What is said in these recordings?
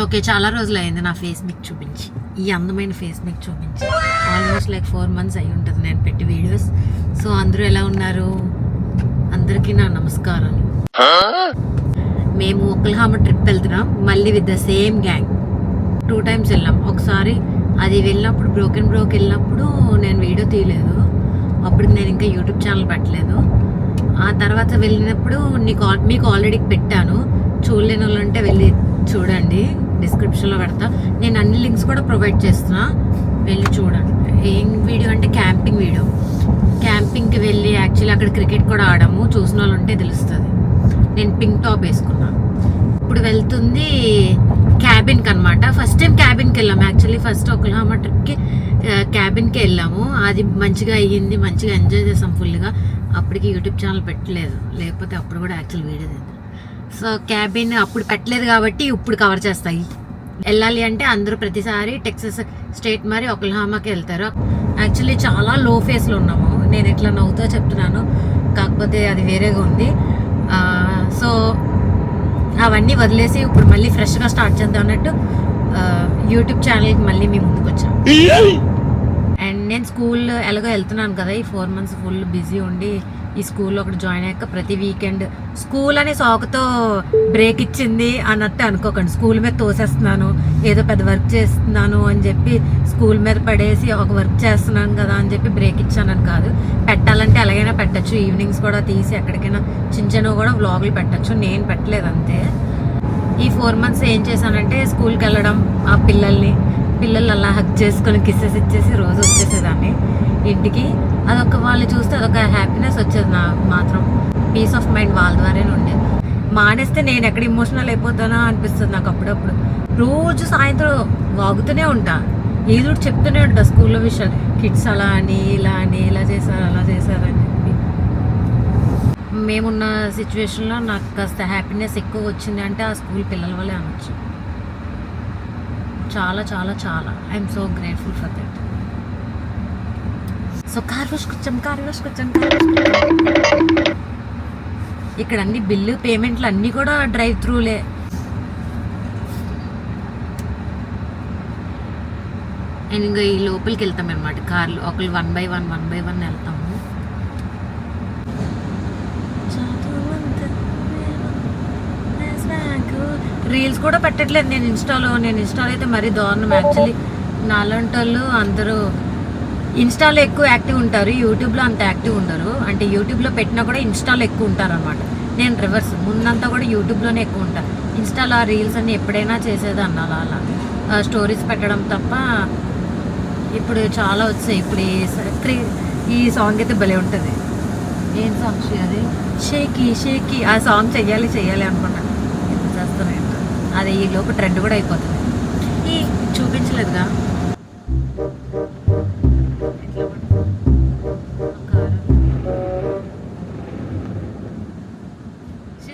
Okay, చాలా రోజులు అయింది నా ఫేస్ మీకు చూపించి, ఈ అందమైన ఫేస్ మీకు చూపించి. ఆల్మోస్ట్ లైక్ 4 months అయి ఉంటుంది నేను పెట్టి వీడియోస్. సో అందరూ ఎలా ఉన్నారు? అందరికీ నా నమస్కారాలు. మేము ఒక్లహామా ట్రిప్ వెళ్తున్నాం మళ్ళీ with the same gang. 2 times వెళ్ళాం. ఒకసారి అది వెళ్ళినప్పుడు బ్రోకెన్ వెళ్ళినప్పుడు నేను వీడియో తీయలేదు, అప్పుడు నేను ఇంకా యూట్యూబ్ ఛానల్ పెట్టలేదు. ఆ తర్వాత వెళ్ళినప్పుడు మీకు ఆల్రెడీ పెట్టాను, చూడలేని వాళ్ళు అంటే వెళ్ళి చూడండి, డిస్క్రిప్షన్లో పెడతా. నేను అన్ని లింక్స్ కూడా ప్రొవైడ్ చేస్తున్నా, వెళ్ళి చూడండి. ఏం వీడియో అంటే క్యాంపింగ్ వీడియో. క్యాంపింగ్కి వెళ్ళి యాక్చువల్లీ అక్కడ క్రికెట్ కూడా ఆడాము, చూసిన వాళ్ళు ఉంటే తెలుస్తుంది. నేను పింక్ టాప్ వేసుకున్నాను. ఇప్పుడు వెళ్తుంది క్యాబిన్కి అనమాట. ఫస్ట్ టైం క్యాబిన్కి వెళ్ళాము. యాక్చువల్లీ ఫస్ట్ ఒక్లహామా ట్రిప్కి క్యాబిన్కి వెళ్ళాము. అది మంచిగా అయ్యింది, మంచిగా ఎంజాయ్ చేసాం ఫుల్గా. అప్పటికి యూట్యూబ్ ఛానల్ పెట్టలేదు, లేకపోతే అప్పుడు కూడా యాక్చువల్ వీడియో తీద్దాం. సో క్యాబిన్ అప్పుడు పెట్టలేదు కాబట్టి ఇప్పుడు కవర్ చేస్తాయి. వెళ్ళాలి అంటే అందరూ ప్రతిసారి టెక్సస్ స్టేట్ మరి ఒక్లహామాకి వెళ్తారు. యాక్చువల్లీ చాలా లో ఫేస్లో ఉన్నాము. నేను ఇట్లా నవ్వుతో చెప్తున్నాను, కాకపోతే అది వేరేగా ఉంది. సో అవన్నీ వదిలేసి ఇప్పుడు మళ్ళీ ఫ్రెష్గా స్టార్ట్ చేద్దాం అన్నట్టు యూట్యూబ్ ఛానల్కి మళ్ళీ మీ ముందుకు వచ్చాను. అండ్ నేను స్కూల్ ఎలాగో వెళ్తున్నాను కదా, ఈ 4 months ఫుల్ బిజీ ఉండి ఈ స్కూల్లో ఒకటి జాయిన్ అయ్యాక ప్రతి వీకెండ్ స్కూల్ అనే సాకుతో బ్రేక్ ఇచ్చింది అన్నట్టు అనుకోకండి. స్కూల్ మీద తోసేస్తున్నాను, ఏదో పెద్ద వర్క్ చేస్తున్నాను అని చెప్పి స్కూల్ మీద పడేసి ఒక వర్క్ చేస్తున్నాను కదా అని చెప్పి బ్రేక్ ఇచ్చానని కాదు. పెట్టాలంటే ఎలాగైనా పెట్టచ్చు, ఈవినింగ్స్ కూడా తీసి ఎక్కడికైనా చిన్న కూడా వ్లాగులు పెట్టచ్చు. నేను పెట్టలేదు అంతే. ఈ 4 months ఏం చేశానంటే స్కూల్కి వెళ్ళడం, ఆ పిల్లలు అలా హక్ చేసుకొని కిస్సెస్ ఇచ్చేసి రోజు వచ్చేసేదాన్ని ఇంటికి. అదొక వాళ్ళు చూస్తే అదొక హ్యాపీనెస్ వచ్చేది. నాకు మాత్రం పీస్ ఆఫ్ మైండ్ వాళ్ళ ద్వారానే ఉండేది. మానేస్తే నేను ఎక్కడ ఇమోషనల్ అయిపోతానా అనిపిస్తుంది నాకు అప్పుడప్పుడు. రోజు సాయంత్రం వాగుతూనే ఉంటా, ఏదో ఒకటి చెప్తూనే ఉంటా స్కూల్లో విషయాలు. కిడ్స్ అలా అని ఇలా అని, ఇలా చేశారు అలా చేశారు అని చెప్పి. మేమున్న సిచ్యువేషన్లో నాకు కాస్త హ్యాపీనెస్ ఎక్కువ వచ్చింది అంటే ఆ స్కూల్ పిల్లల వల్లే అనొచ్చు. చాలా చాలా చాలా I'm so grateful for that. So car wash కూర్చోం. ఇక్కడ అన్ని బిల్లు పేమెంట్లు అన్నీ కూడా డ్రైవ్ త్రూలే. అండ్ ఇంకా ఈ లోపలికి వెళ్తాం అనమాట కార్లు. ఒకళ్ళు 1 by 1 వెళ్తాము. రీల్స్ కూడా పెట్టట్లేదు నేను ఇన్స్టాలో అయితే మరీ దారుణం. యాక్చువల్లీ నాలాంటి వాళ్ళు అందరూ ఇన్స్టాలో ఎక్కువ యాక్టివ్ ఉంటారు, యూట్యూబ్లో అంత యాక్టివ్ ఉండరు. అంటే యూట్యూబ్లో పెట్టినా కూడా ఇన్స్టాలో ఎక్కువ ఉంటారు అనమాట. నేను రివర్స్, ముందంతా కూడా యూట్యూబ్లోనే ఎక్కువ ఉంటాను. ఇన్స్టాలో ఆ రీల్స్ అన్ని ఎప్పుడైనా చేసేదాన్ని అలా స్టోరీస్ పెట్టడం తప్ప. ఇప్పుడు చాలా వచ్చాయి. ఇప్పుడు ఈ సాంగ్ అయితే భలే ఉంటుంది. ఏం సాంగ్ అది? షేకీ. ఆ సాంగ్ చెయ్యాలి అనుకున్నాను, ఇప్పుడు చేస్తాను. అది ఈ లోపు ట్రెండ్ కూడా అయిపోతుంది. ఈ చూపించలేదుగా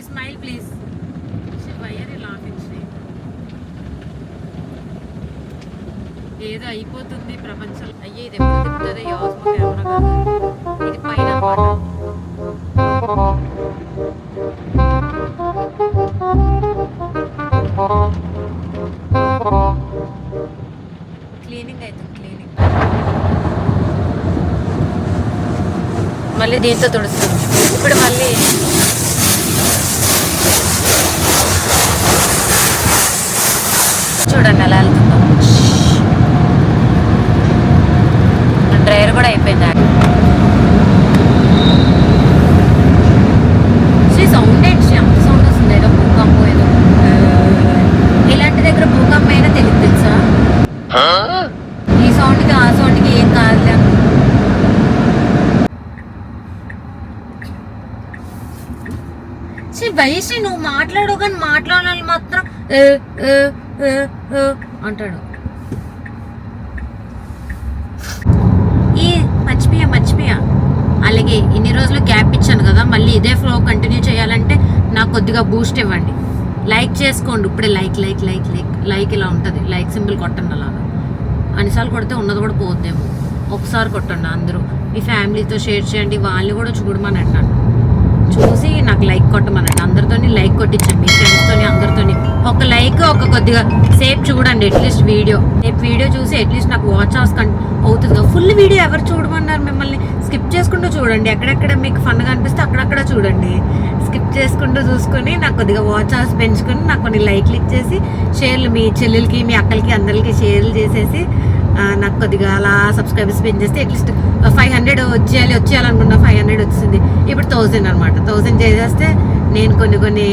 స్మైల్ ప్లీజ్. ఏదో అయిపోతుంది ప్రపంచం. అయ్యే ఇది ఎప్పుడు తిప్పుతుంది యాస్మో కెమెరా కాదు, ఇది పైన అన్నమాట. క్లీనింగ్ మళ్ళీ దీంతో తుడుస్తుంది. ఇప్పుడు మళ్ళీ చూడండి అలా వెళ్తుందో. డ్రైవర్ కూడా అయిపోయింది. సౌండ్ ఏంటి అంత సౌండ్ వస్తుంది? ఏదో భూకంపం, ఏదో ఇలాంటి దగ్గర భూకంపం అయినా తెలియదు తెలుసా. ఈ సౌండ్కి ఆ సౌండ్కి ఏం కాదులే. వయసు నువ్వు మాట్లాడు, కానీ మాట్లాడాలి మాత్రం అంటాడు. ఈ మర్చిపోయా. అలాగే ఇన్ని రోజులు గ్యాప్ ఇచ్చాను కదా, మళ్ళీ ఇదే ఫ్లో కంటిన్యూ చేయాలంటే నాకు కొద్దిగా బూస్ట్ ఇవ్వండి. లైక్ చేసుకోండి ఇప్పుడే. లైక్ ఇలా ఉంటుంది. లైక్ సింబల్ కొట్టండి. అలాగా అన్నిసార్లు కొడితే ఉన్నది కూడా పోద్దేమో. ఒకసారి కొట్టండి అందరూ. మీ ఫ్యామిలీతో షేర్ చేయండి, వాళ్ళు కూడా చూడమని అన్నాను. చూసి నాకు నాకు లైక్ కొట్టమనండి, అందరితో లైక్ కొట్టించండి, మీ ఫ్రెండ్స్తో అందరితో ఒక లైక్ ఒక కొద్దిగా సేపు చూడండి అట్లీస్ట్ వీడియో చూసి అట్లీస్ట్ నాకు వాచ్ అవర్స్ అవుతుంది. ఫుల్ వీడియో ఎవరు చూడమన్నారు మిమ్మల్ని? స్కిప్ చేసుకుంటూ చూడండి, ఎక్కడెక్కడ మీకు ఫన్గా అనిపిస్తే అక్కడక్కడ చూడండి. స్కిప్ చేసుకుంటూ చూసుకొని నాకు కొద్దిగా వాచ్ అవర్స్ పెంచుకొని నాకు కొన్ని లైక్లు ఇచ్చేసి షేర్లు మీ చెల్లెలకి మీ అక్కలకి అందరికి షేర్లు చేసేసి నాకు కొద్దిగా అలా సబ్స్క్రైబర్స్ పెంచేస్తే అట్లీస్ట్ 500 వచ్చేయాలనుకున్నా 500 వచ్చింది, ఇప్పుడు 1000 అనమాట. 1000 చేసేస్తే నేను కొన్ని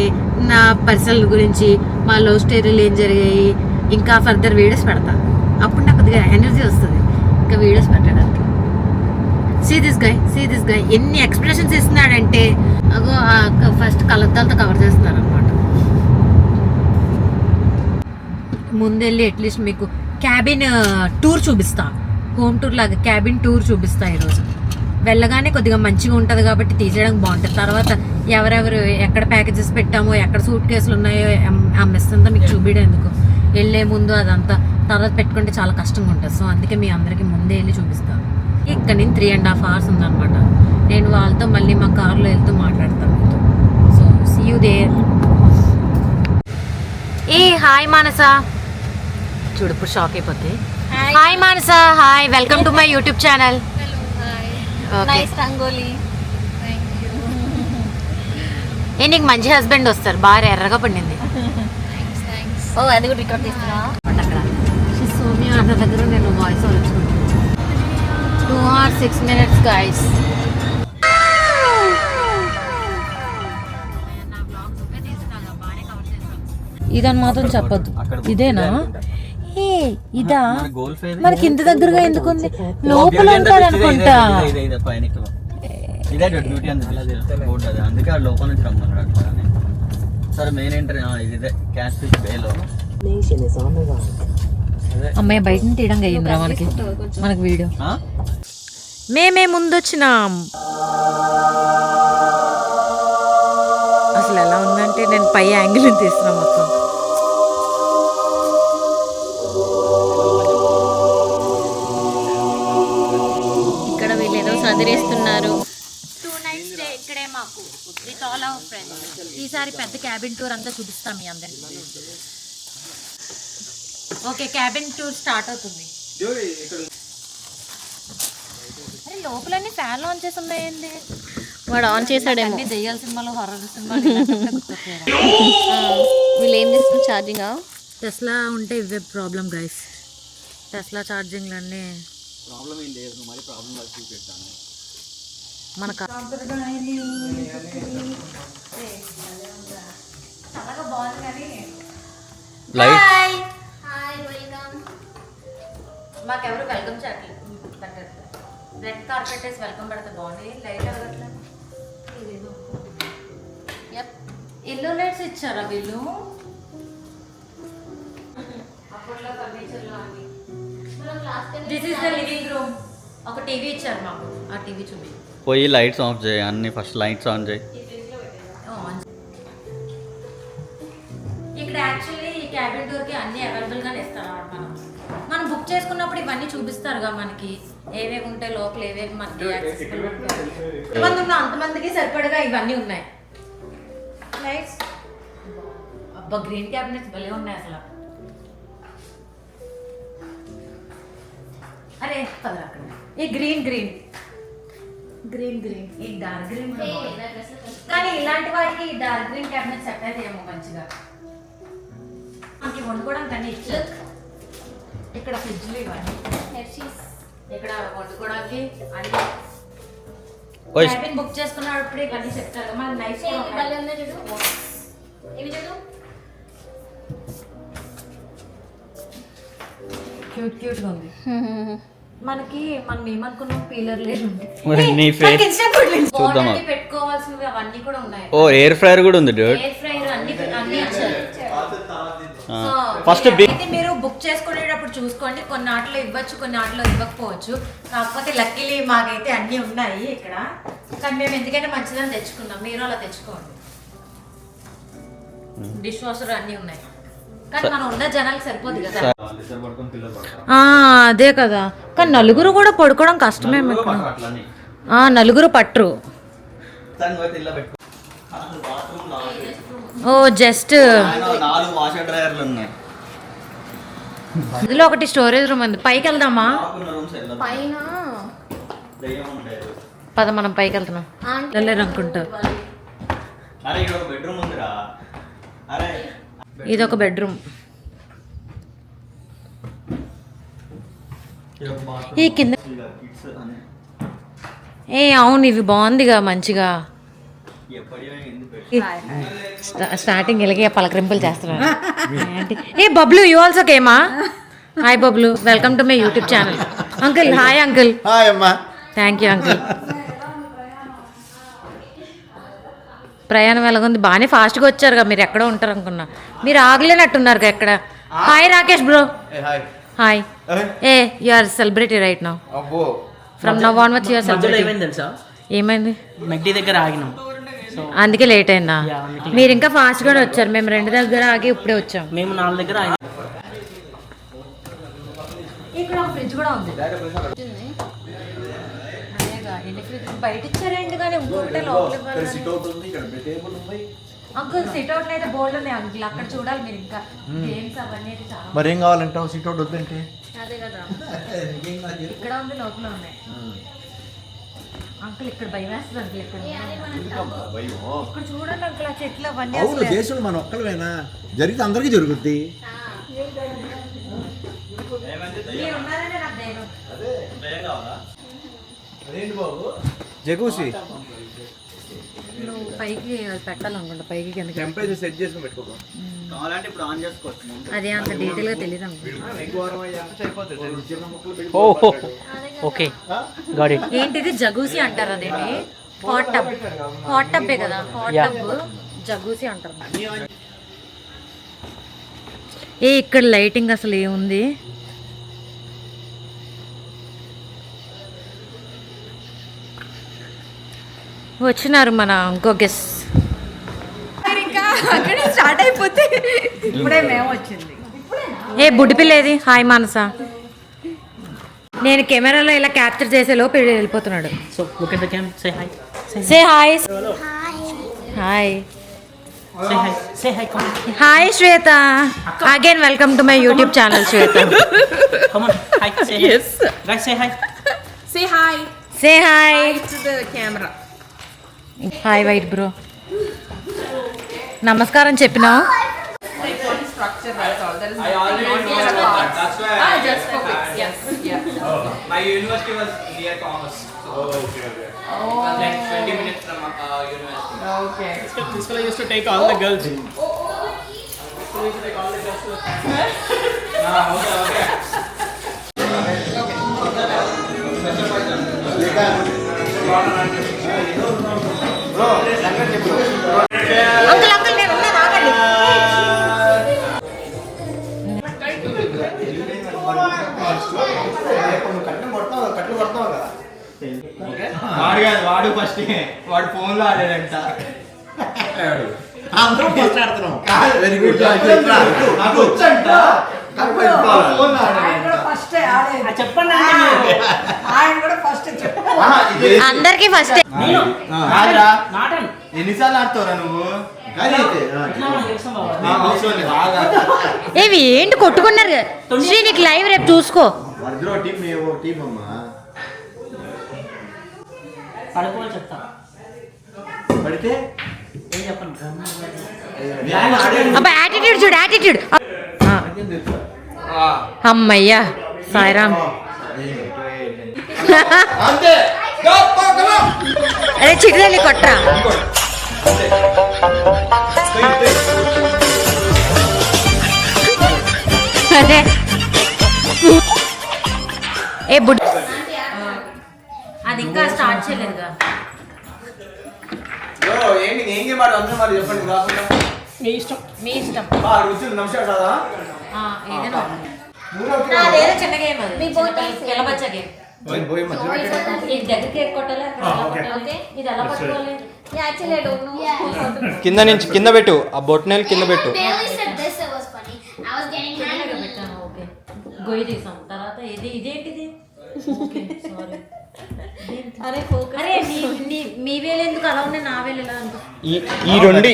నా పర్సనల్ గురించి మా లవ్ స్టోరీలు ఏం జరిగాయి ఇంకా ఫర్దర్ వీడియోస్ పెడతాను. అప్పుడు నాకు కొద్దిగా ఎనర్జీ వస్తుంది ఇంకా వీడియోస్ పెట్టడానికి. సీ దిస్ గై ఎన్ని ఎక్స్ప్రెషన్స్ ఇస్తున్నాడంటే అగో ఫస్ట్ కలద్దాలతో కవర్ చేస్తున్నారు అనమాట. ముందెళ్ళి అట్లీస్ట్ మీకు క్యాబిన్ టూర్ చూపిస్తా, హోమ్ టూర్ లాగా క్యాబిన్ టూర్ చూపిస్తా. ఈరోజు వెళ్ళగానే కొద్దిగా మంచిగా ఉంటుంది కాబట్టి తీసేయడానికి బాగుంటుంది. తర్వాత ఎవరెవరు ఎక్కడ ప్యాకేజెస్ పెట్టామో ఎక్కడ సూట్ కేసులు ఉన్నాయో ఆ మెస్ అంతా మీకు చూపించేందుకు వెళ్ళే ముందు అదంతా తర్వాత పెట్టుకుంటే చాలా కష్టంగా ఉంటుంది. సో అందుకే మీ అందరికీ ముందే వెళ్ళి చూపిస్తాను. ఇక్కడ నుంచి 3.5 hours ఉందన్నమాట. నేను వాళ్ళతో మళ్ళీ మా కార్లో వెళ్తూ మాట్లాడతాను. So see you there. ఏ హాయ్ మానస, చూడు ఇప్పుడు షాక్ అయిపోతే. Hi Manasa, hi, welcome to my YouTube channel. ఏ నీకు మంచి హస్బెండ్ వస్తారు, బాగా ఎర్రగా పడింది. ఓ అది కూడా రికార్డ్ చేస్తున్నా అక్కడ సోమ్య అన్న దగ్గర నేను voice over ఇచ్చుకుంటాను. 2 hours 6 minutes guys. ఇదని మాత్రం చెప్పద్దు. ఇదేనా? ఏ ఇదా? మనకి ఇంత దగ్గరగా ఎందుకుంది? లోపల ఉంటాడు అనుకుంటా. అమ్మాయి బయట నుంచి తీయడం అయ్యిందిరా మనకి వీడియో. మేమే ముందొచ్చినాం. అసలు ఎలా ఉందంటే నేను పై యాంగిల్ తీస్తున్నా మొత్తం. ఇక్కడ వీళ్ళు ఏదో చదివేస్తున్నారు. 2 nights స్టే ఇక్కడే మాకు విత్ ఆల్ అవర్ ఫ్రెండ్స్. ఈసారి పెద్ద క్యాబిన్ టూర్ అంతా చూపిస్తాం మీ అందరికి. ఓకే, క్యాబిన్ టూర్ స్టార్ట్ అవుతుంది. అరే లోపలన్నీ ఫ్యాన్లు ఆన్ చేసి ఉన్నాయండి. వాడు ఆన్ చేశాడేమో. దెయ్యాల సినిమాలో హారర్ సినిమాలు వీళ్ళు ఏం చేస్తున్నారు? ఛార్జింగ్ టెస్లా ఉంటే ఇవే ప్రాబ్లం గైస్. టెస్లా ఛార్జింగ్లు అన్నీ మనకు చాలా బాగుంది కానీ మాకెవరు వెల్కమ్ చేయట్లేదు. రెడ్ కార్పెట్ వేసి వెల్కమ్ పెడితే బాగుంది. లైట్ అవ్వట్లేదు. ఎల్లో లైట్స్ ఇచ్చారా వీళ్ళు? This is the living room. ఒక టీవీ ఇచ్చారు మాకు, ఆ టీవీ చూపి. పోయి లైట్స్ ఆఫ్ చేయి, అన్ని ఫస్ట్ లైట్స్ ఆన్ చేయి. ఇక్కడ యాక్చువల్లీ ఈ క్యాబిన్ టూర్కి అన్ని అవైలబుల్గానే ఇస్తారు. మనం బుక్ చేసుకున్నప్పుడు ఇవన్నీ చూపిస్తారుగా మనకి ఏవేవి ఉంటాయి లోపల, ఏవేవి మనకి ఎంతమంది ఉన్నా అంతమందికి సరిపడగా ఇవన్నీ ఉన్నాయి. లైట్స్ అబ్బా, గ్రీన్ క్యాబినెట్స్ భలే ఉన్నాయి అసలు. అరే పదరా అక్కడ ఈ గ్రీన్ ఈ డార్క్ గ్రీన్ కానీ ఇలాంటి వాటికి ఈ డార్క్ గ్రీన్ క్యాబినెట్ సెట్ అయితే ఏమో మంచిగా మనకి వండుకోవడానికి అన్ని ఇచ్చారు. ఇక్కడ ఫ్రిడ్జ్లు ఇవన్నీ ఇక్కడ వండుకోవడానికి అన్ని. క్యాబిన్ బుక్ చేసుకున్నప్పుడు ఇవన్నీ చెప్తారు. మన నైస్ క్యూట్గా ఉంది. మనకి మనం ఏమనుకున్నాం పీలర్ లేదు పెట్టుకోవాల్సినవి అవన్నీ కూడా ఉన్నాయి. ఓ ఎయిర్ ఫ్రైయర్ కూడా ఉంది. ఎయిర్ ఫ్రైయర్ అన్ని ఇచ్చారు. ఫస్ట్ మీరు బుక్ చేసుకునేటప్పుడు చూసుకోండి, కొన్ని ఆటలో ఇవ్వచ్చు, కొన్ని ఆటలో ఇవ్వకపోవచ్చు. కాకపోతే లక్కీలీ మాకైతే అన్ని ఉన్నాయి ఇక్కడ. కానీ మేము ఎందుకంటే మంచిదని తెచ్చుకున్నాం, మీరు అలా తెచ్చుకోండి. డిష్ వాషర్ అన్ని ఉన్నాయి కానీ మనం ఉన్న జనాలకు సరిపోదు కదా. అదే కదా, కానీ నలుగురు కూడా పడుకోవడం కష్టమే. నలుగురు పట్టరు. ఓ జస్ట్ 4 వాషర్ డ్రైయర్లు ఉన్నాయి. ఇందులో ఒకటి స్టోరేజ్ రూమ్ ఉంది. పైకి వెళ్దామా? పైన పద మనం పైకి వెళ్తున్నాం. వెళ్ళలేరు అనుకుంటా. అరే ఇక్కడ ఒక బెడ్రూమ్ ఉందిరా. అరే ఇది ఒక బెడ్రూమ్. ఈ కింద కిడ్స్ అని అవును ఇవి బాగుందిగా మంచిగా. ఎప్పటివే ఎందుకు స్టార్టింగ్ ఇలాగే పలకరింపులు చేస్తున్నాను. ఏ బబ్లు యూ ఆల్సో కేమా? Hi Bablu, welcome to my YouTube channel. Uncle hi uncle. Hi అమ్మా. Thank you uncle. ప్రయాణం ఎలాగుంది? బాగానే ఫాస్ట్గా వచ్చారుగా. మీరు ఎక్కడో ఉంటారు అనుకున్నా. మీరు ఆగలేనట్టున్నారు ఎక్కడ. Hi Rakesh bro. Hi. Hi. You are celebrity right now. అబ్బో. From now onwards you are celebrity. ఏమైంది తెలుసా? ఏమైంది? మెగ్డీ దగ్గర ఆగినాం. అందుకే లేట్ అయిందా? మీరు ఇంకా ఫాస్ట్గానే వచ్చారు. మేము 2 దగ్గర ఆగి ఇప్పుడే వచ్చాం. మేము 4 దగ్గర ఆగినాం. ఇక్కడ ఒక ఫ్రిడ్జ్ కూడా ఉంది. బయట ఇచ్చారేంటి కానీ ఇంకొకటే లోపల అంకుల్ సిట్ అవుట్ అయితే బోర్డు ఉన్నాయి అంకుల్. అక్కడ చూడాలి మీరు. ఇంకా గేమ్స్ అవన్నీ అయితే చాలా. మరి ఏం కావాలంటావు? సీట్ అవుట్ వద్దంటే అదే కదా. ఇక్కడ ఉంది లోపల ఉన్నాయి అంకుల్. ఇక్కడ భయం వేస్తుంది అంకుల్. ఇక్కడ చూడండి అంకుల్ ఆ చెట్లు అవన్నీ. అవును, దేశంలో మన ఒక్కళ్ళమేనా? జరిగితే అందరికీ జరుగుద్ది. మీరు ఉన్నారనే నాకు ధైర్యం. అదేంటి బాబు జగూసి నువ్వు పైకి పెట్టాలనుకుంటా. పైకి కిందకి టెంపరేచర్ సెట్ చేసుకుని పెట్టుకో. కావాలంటే ఇప్పుడు ఆన్ చేసుకోవచ్చు. అదే అంత డీటెయిల్ గా తెలియదు అనుకుంటా. ఓహో ఓకే గాట్ ఇట్. ఏంటిది జగూసి అంటారు? అదేంటి? Hot tub. హాట్ టబ్బే కదా. హాట్ టబ్ జగూసి అంటారు. ఇక్కడ లైటింగ్ అసలు ఏముంది? వచ్చినారు మన ఇంకో గెస్. స్టార్ట్ అయిపోతే ఇప్పుడే మేము వచ్చింది. బుడ్డిపిల్లేది? హాయ్ మానస. నేను కెమెరాలో ఇలా క్యాప్చర్ చేసే లోపు వెళ్ళిపోతున్నాడు. So look at the cam. Say hi. Say hi. Hi. Say hi. Say hi. Come hi Shweta. Again welcome to my YouTube channel Shweta. Come on. Hi. Say yes. Guys say hi. Say hi. Say hi. To the camera. Hi white bro. నమస్కారం చెప్పినావు. Structure, that's all. There is I already know about that. That's why I just for pics. Yes. Yeah. my university was near Commerce. So okay. like 20 minutes from university. Okay. This fellow used to take all the girls. Okay. Uncle uncle నేను ఉన్నాను, ఆగండి. వాడు first వాడు phone లో ఆడాడంట. అందరూ first ఆడుతున్నాం. Very good. నాకు వచ్చంట ఫోన్ లో ఆడాడంట. చెప్పండి. అందరికి ఫస్ట్. కాదురా, నాటన్ ఎన్నిసార్లు ఆడుతావురా నువ్వు? ఏవి ఏంటి కొట్టుకున్నారు? శ్రీ నీకు లైవ్ రేపు చూసుకో. మధ్యలో టీం టీం అమ్మా. పడుకోవాలి చెప్తా. పడితే ఏం చెప్పండి. అబ్బా యాటిట్యూడ్ చూడు, యాటిట్యూడ్. అమ్మయ్యా సాయిరామ్. అంతే. అరే చిటిదల్లి కొట్రా. అరే బుడ్ అది ఇంకా స్టార్ట్ చేయలేదుగా. ఏంటి ఏం చేయమాడు అందరూ మరి చెప్పండి రాకుండా. మీ ఇష్టం. మీ ఇష్టం. రుచి నమస్కారం కదా. ఏదైనా నాదేదో చిన్న గేమ్ అది. గెలబచ్చ గేమ్. ఇది దగ్గరికి కొట్టాలి, ఇది ఎలా పట్టుకోవాలి? కింద నుంచి కింద పెట్టు, ఆ బొట్నేలు కింద పెట్టు. ఓకే గొయ్యి తీసాం. తర్వాత ఇది ఇదేంటిది? సారీ అరే మీ వేలు ఎందుకు అలా ఉన్నాయి, నా వేలు ఎలా అనుకో. ఈ రెండిటి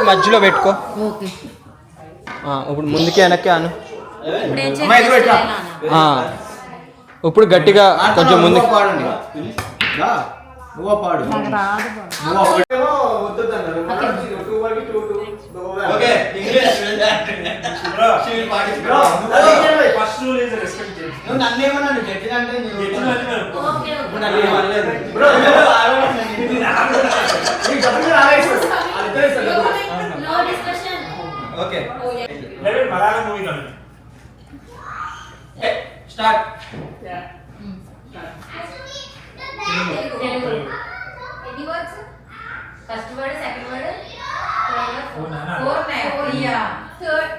మధ్యలో పెట్టుకో. ఓకే ఇప్పుడు ముందుకి వెనక్కి అను. ఇప్పుడు ఏం అమ్మాయి ఎదురు పెట్టరా? చేయాలి? ఇప్పుడు గట్టిగా కొంచెం ముందుకు. పాడండి నువ్వు పాడు నాకు రాదు బాబు. నువ్వు ఒకటేమో వద్దన్నారు okay English first rule is respect చేయండి నువ్వు నన్ను ఏమన్నా జడ్జి అంటే ఓకే ఓకే నన్ను ఏమనలేదు బ్రో ఈ డబ్బులు రాలేస్తారు అదే sir no discussion. Okay level Malayalam movie కాదు స్టార్ట్ తెలుగు ఎన్ని words? First word, second word, four యా థర్డ్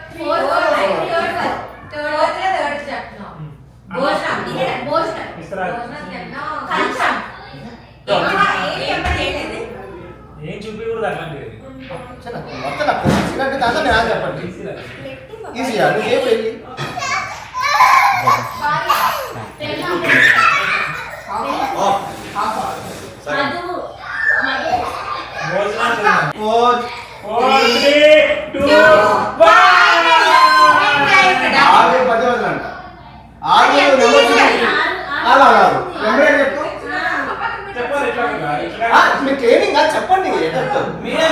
చెప్తున్నాం. భోజనం భోజనం చెప్తున్నాం. కంచం ఏం చూపించకూడదు అట్లాంటివి మొత్తం నాకు ఇలాంటి దాంట్లో నేను చెప్పండి ఈజీయా నువ్వు ఏం వెళ్ళి ట్రైనింగ్ చెప్పండి మీరే